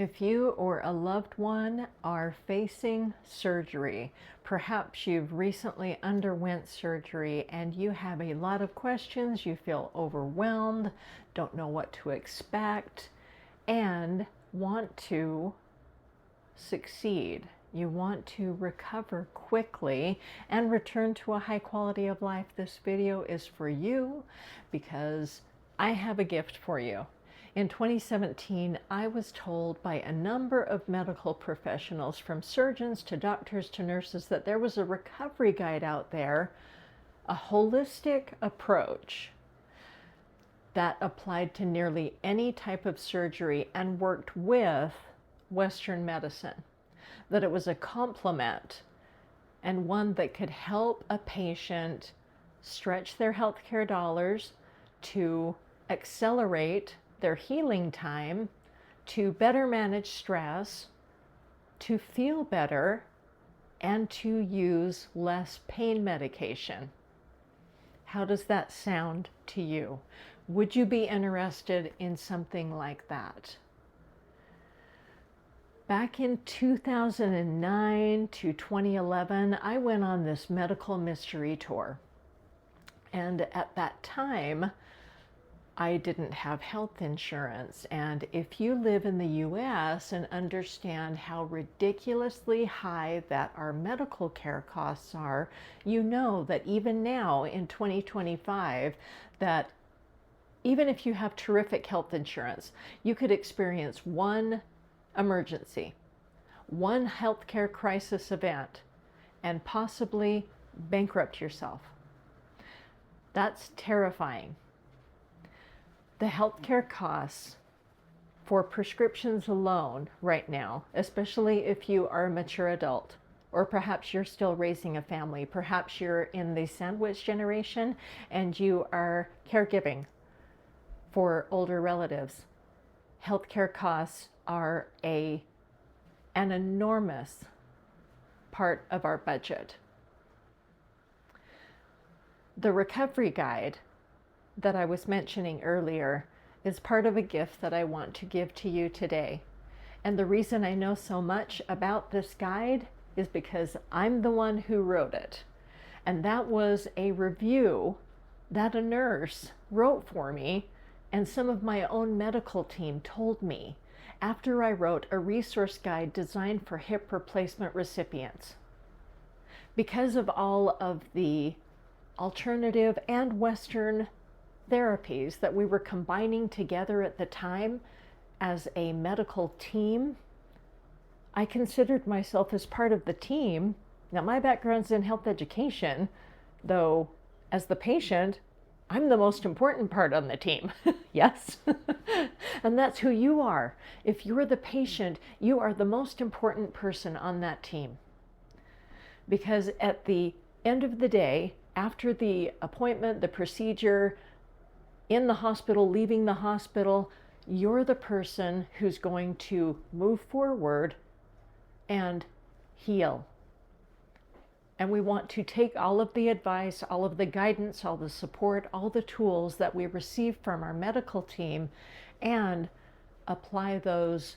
If you or a loved one are facing surgery, perhaps you've recently underwent surgery and you have a lot of questions, you feel overwhelmed, don't know what to expect, and want to succeed. You want to recover quickly and return to a high quality of life. This video is for you because I have a gift for you. In 2017, I was told by a number of medical professionals, from surgeons to doctors to nurses, that there was a recovery guide out there, a holistic approach that applied to nearly any type of surgery and worked with Western medicine, that it was a complement and one that could help a patient stretch their healthcare dollars, to accelerate their healing time, to better manage stress, to feel better, and to use less pain medication. How does that sound to you? Would you be interested in something like that? Back in 2009 to 2011, I went on this medical mystery tour. And at that time, I didn't have health insurance. And if you live in the US and understand how ridiculously high that our medical care costs are, you know that even now in 2025, that even if you have terrific health insurance, you could experience one emergency, one healthcare crisis event, and possibly bankrupt yourself. That's terrifying. The healthcare costs for prescriptions alone right now, especially if you are a mature adult, or perhaps you're still raising a family, perhaps you're in the sandwich generation and you are caregiving for older relatives. Healthcare costs are an enormous part of our budget. The recovery guide that I was mentioning earlier is part of a gift that I want to give to you today. And the reason I know so much about this guide is because I'm the one who wrote it. And that was a review that a nurse wrote for me, and some of my own medical team told me after I wrote a resource guide designed for hip replacement recipients. Because of all of the alternative and Western therapies that we were combining together at the time as a medical team, I considered myself as part of the team. Now, my background's in health education, though as the patient, I'm the most important part on the team. Yes? And that's who you are. If you're the patient, you are the most important person on that team. Because at the end of the day, after the appointment, the procedure, in the hospital, leaving the hospital, you're the person who's going to move forward and heal. And we want to take all of the advice, all of the guidance, all the support, all the tools that we receive from our medical team and apply those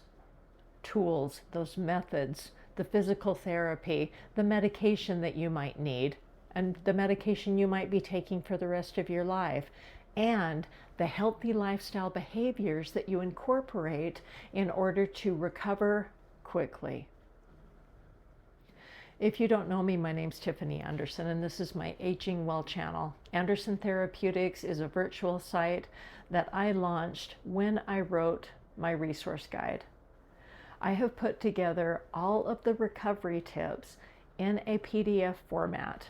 tools, those methods, the physical therapy, the medication that you might need, and the medication you might be taking for the rest of your life, and the healthy lifestyle behaviors that you incorporate in order to recover quickly. If you don't know me, my name's Tiffany Anderson, and this is my Aging Well channel. Anderson Therapeutics is a virtual site that I launched when I wrote my resource guide. I have put together all of the recovery tips in a PDF format.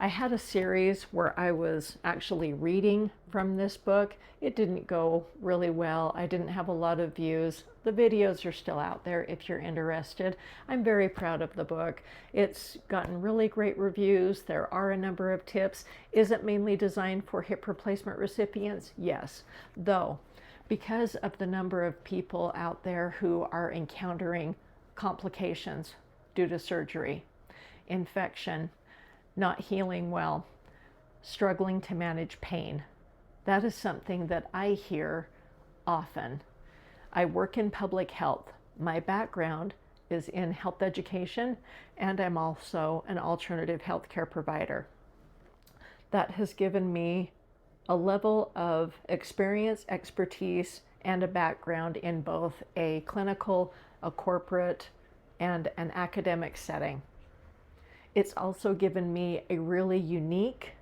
I had a series where I was actually reading from this book. It didn't go really well. I didn't have a lot of views. The videos are still out there if you're interested. I'm very proud of the book. It's gotten really great reviews. There are a number of tips. Is it mainly designed for hip replacement recipients? Yes. Though, because of the number of people out there who are encountering complications due to surgery, infection, not healing well, struggling to manage pain. That is something that I hear often. I work in public health. my background is in health education, and I'm also an alternative healthcare provider. That has given me a level of experience, expertise, and a background in both a clinical, a corporate, and an academic setting. It's also given me a really unique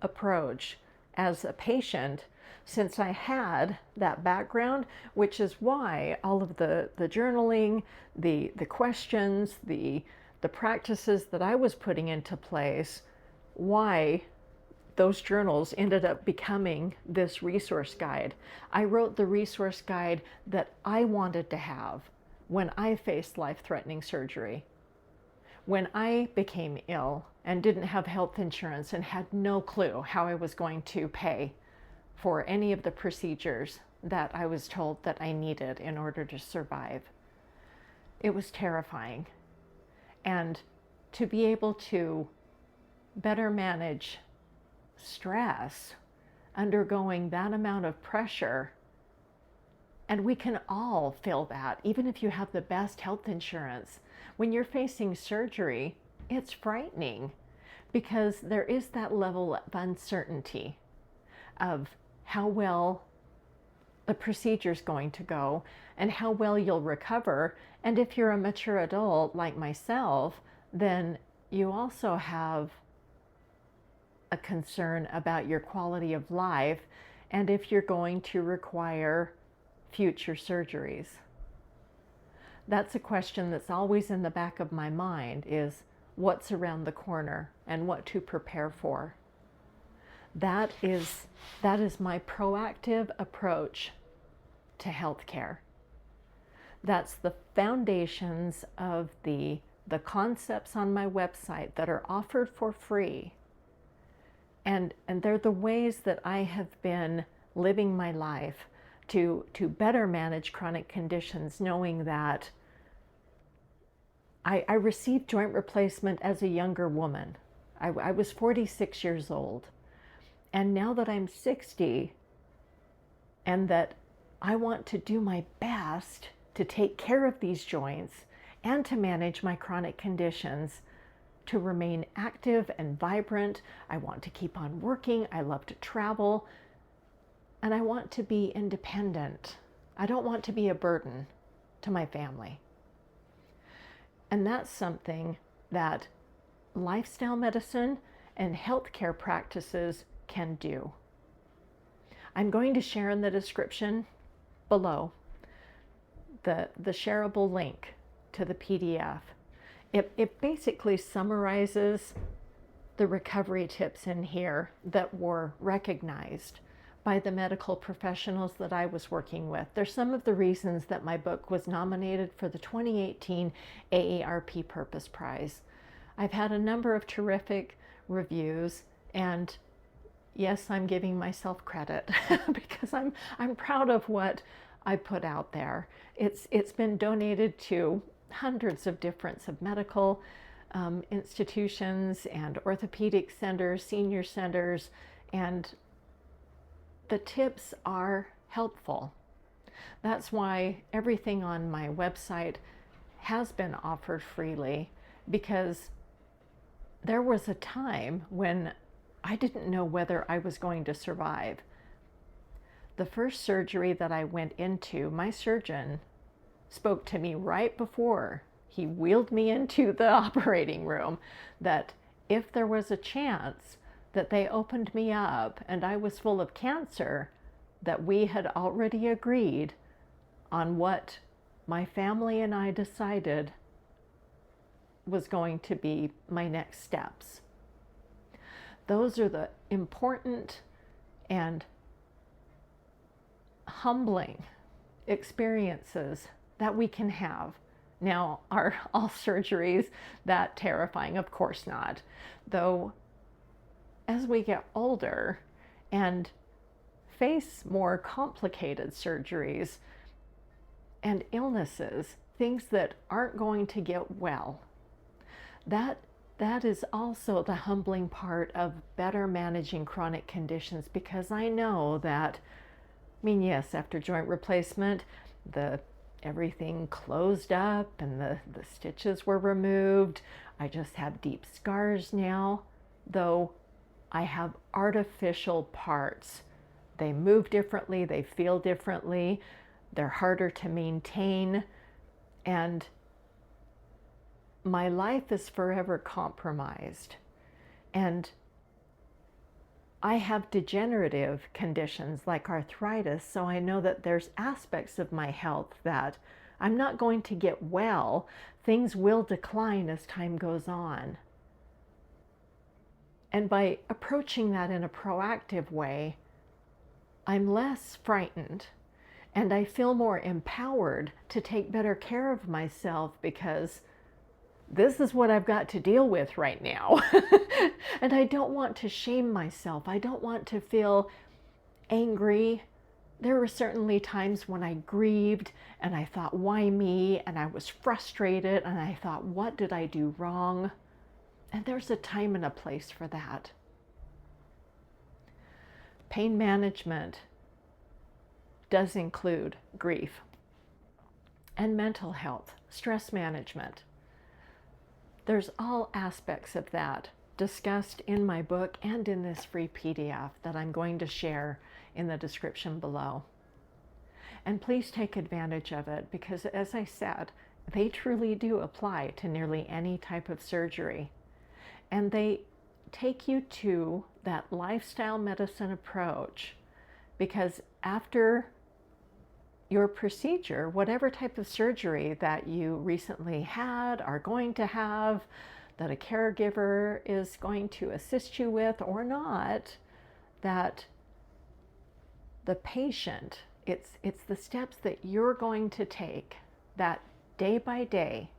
approach as a patient, since I had that background, which is why all of the journaling, the questions, the practices that I was putting into place, why those journals ended up becoming this resource guide. I wrote the resource guide that I wanted to have when I faced life-threatening surgery. When I became ill and didn't have health insurance and had no clue how I was going to pay for any of the procedures that I was told that I needed in order to survive. It was terrifying. And to be able to better manage stress, undergoing that amount of pressure, and we can all feel that, even if you have the best health insurance. When you're facing surgery, it's frightening because there is that level of uncertainty of how well the procedure's going to go and how well you'll recover. And if you're a mature adult like myself, then you also have a concern about your quality of life and if you're going to require future surgeries. That's a question that's always in the back of my mind, is what's around the corner and what to prepare for. That is my proactive approach to healthcare. That's the foundations of the concepts on my website that are offered for free. And they're the ways that I have been living my life to better manage chronic conditions, knowing that I received joint replacement as a younger woman. I was 46 years old. And now that I'm 60 and that I want to do my best to take care of these joints and to manage my chronic conditions, to remain active and vibrant. I want to keep on working. I love to travel. And I want to be independent. I don't want to be a burden to my family. And that's something that lifestyle medicine and healthcare practices can do. I'm going to share in the description below the shareable link to the PDF. It basically summarizes the recovery tips in here that were recognized by the medical professionals that I was working with. They're some of the reasons that my book was nominated for the 2018 AARP Purpose Prize. I've had a number of terrific reviews, and yes, I'm giving myself credit because I'm proud of what I put out there. It's been donated to hundreds of different medical institutions and orthopedic centers, senior centers, and the tips are helpful. That's why everything on my website has been offered freely, because there was a time when I didn't know whether I was going to survive. The first surgery that I went into, my surgeon spoke to me right before he wheeled me into the operating room that if there was a chance that they opened me up and I was full of cancer, that we had already agreed on what my family and I decided was going to be my next steps. Those are the important and humbling experiences that we can have. Now, are all surgeries that terrifying? Of course not. Though, as we get older and face more complicated surgeries and illnesses, things that aren't going to get well, that is also the humbling part of better managing chronic conditions, because I know that, yes, after joint replacement, the everything closed up and the stitches were removed. I just have deep scars now, though I have artificial parts. They move differently, they feel differently, they're harder to maintain, and my life is forever compromised. And I have degenerative conditions like arthritis, so I know that there's aspects of my health that I'm not going to get well. Things will decline as time goes on. And by approaching that in a proactive way, I'm less frightened and I feel more empowered to take better care of myself, because this is what I've got to deal with right now. And I don't want to shame myself. I don't want to feel angry. There were certainly times when I grieved and I thought, why me? And I was frustrated and I thought, what did I do wrong? And there's a time and a place for that. Pain management does include grief and mental health, stress management. There's all aspects of that discussed in my book and in this free PDF that I'm going to share in the description below. And please take advantage of it, because as I said, they truly do apply to nearly any type of surgery. And they take you to that lifestyle medicine approach, because after your procedure, whatever type of surgery that you recently had, are going to have, that a caregiver is going to assist you with or not, that the patient, it's the steps that you're going to take, that day by day,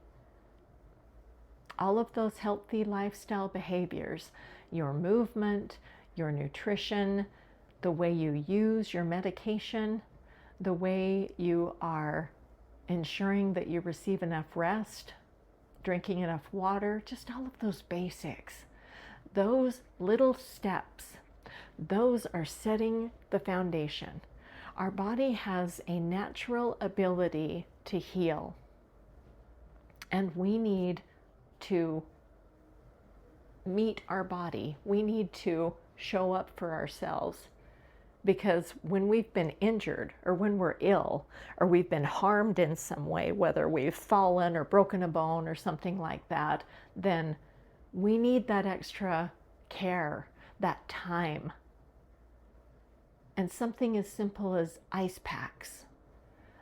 all of those healthy lifestyle behaviors, your movement, your nutrition, the way you use your medication, the way you are ensuring that you receive enough rest, drinking enough water, just all of those basics. Those little steps, those are setting the foundation. Our body has a natural ability to heal, and we need to meet our body. We need to show up for ourselves. Because when we've been injured, or when we're ill, or we've been harmed in some way, whether we've fallen or broken a bone or something like that, then we need that extra care, that time. And something as simple as ice packs.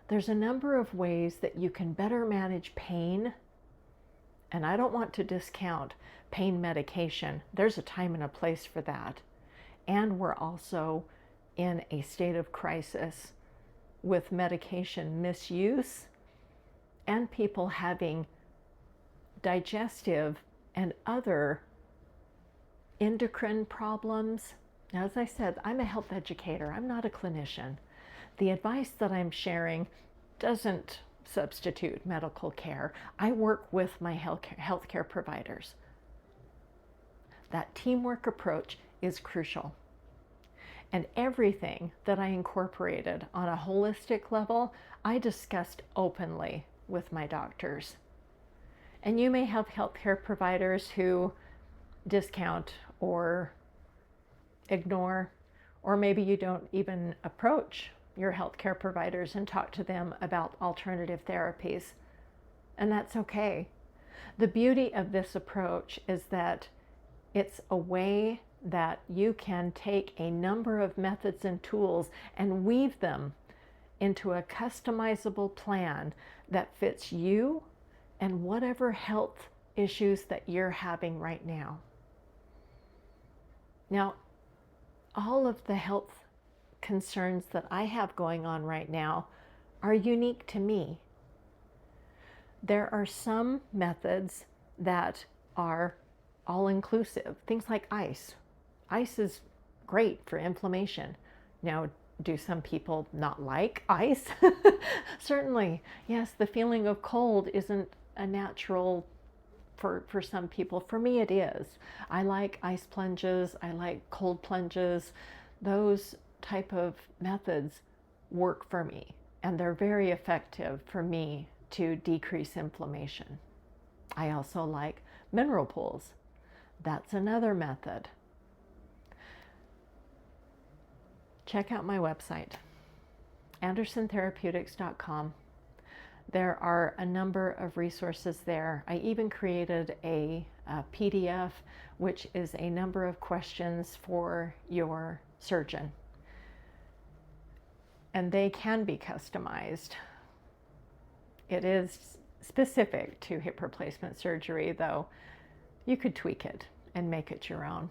There's a number of ways that you can better manage pain. And I don't want to discount pain medication. There's a time and a place for that. And we're also in a state of crisis with medication misuse and people having digestive and other endocrine problems. Now, as I said, I'm a health educator. I'm not a clinician. The advice that I'm sharing doesn't substitute medical care. I work with my healthcare providers. That teamwork approach is crucial. And everything that I incorporated on a holistic level, I discussed openly with my doctors. And you may have healthcare providers who discount or ignore, or maybe you don't even approach your healthcare providers and talk to them about alternative therapies. And that's okay. The beauty of this approach is that it's a way that you can take a number of methods and tools and weave them into a customizable plan that fits you and whatever health issues that you're having right now. Now, all of the health concerns that I have going on right now are unique to me. There are some methods that are all-inclusive, things like ice. Ice is great for inflammation. Now, do some people not like ice? Certainly, yes, the feeling of cold isn't a natural for some people. For me, it is. I like ice plunges. I like cold plunges. Those type of methods work for me. and they're very effective for me to decrease inflammation. I also like mineral pools. That's another method. Check out my website, andersontherapeutics.com. There are a number of resources there. I even created a PDF, which is a number of questions for your surgeon. And they can be customized. It is specific to hip replacement surgery, though you could tweak it and make it your own.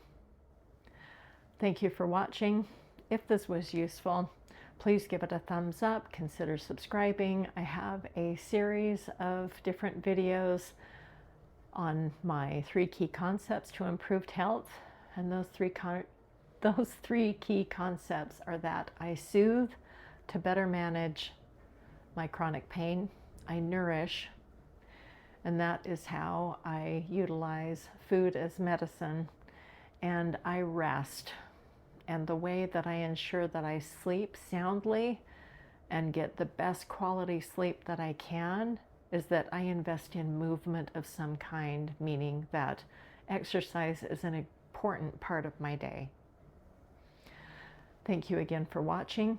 Thank you for watching. If this was useful, please give it a thumbs up, consider subscribing. I have a series of different videos on my 3 key concepts to improved health, and those three key concepts are that I soothe to better manage my chronic pain, I nourish, and that is how I utilize food as medicine, and I rest. And the way that I ensure that I sleep soundly and get the best quality sleep that I can is that I invest in movement of some kind, meaning that exercise is an important part of my day. Thank you again for watching.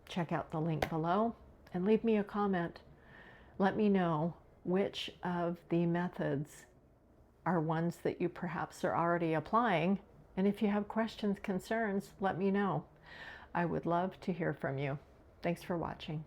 Check out the link below and leave me a comment. Let me know which of the methods are ones that you perhaps are already applying. And if you have questions, concerns, let me know. I would love to hear from you. Thanks for watching.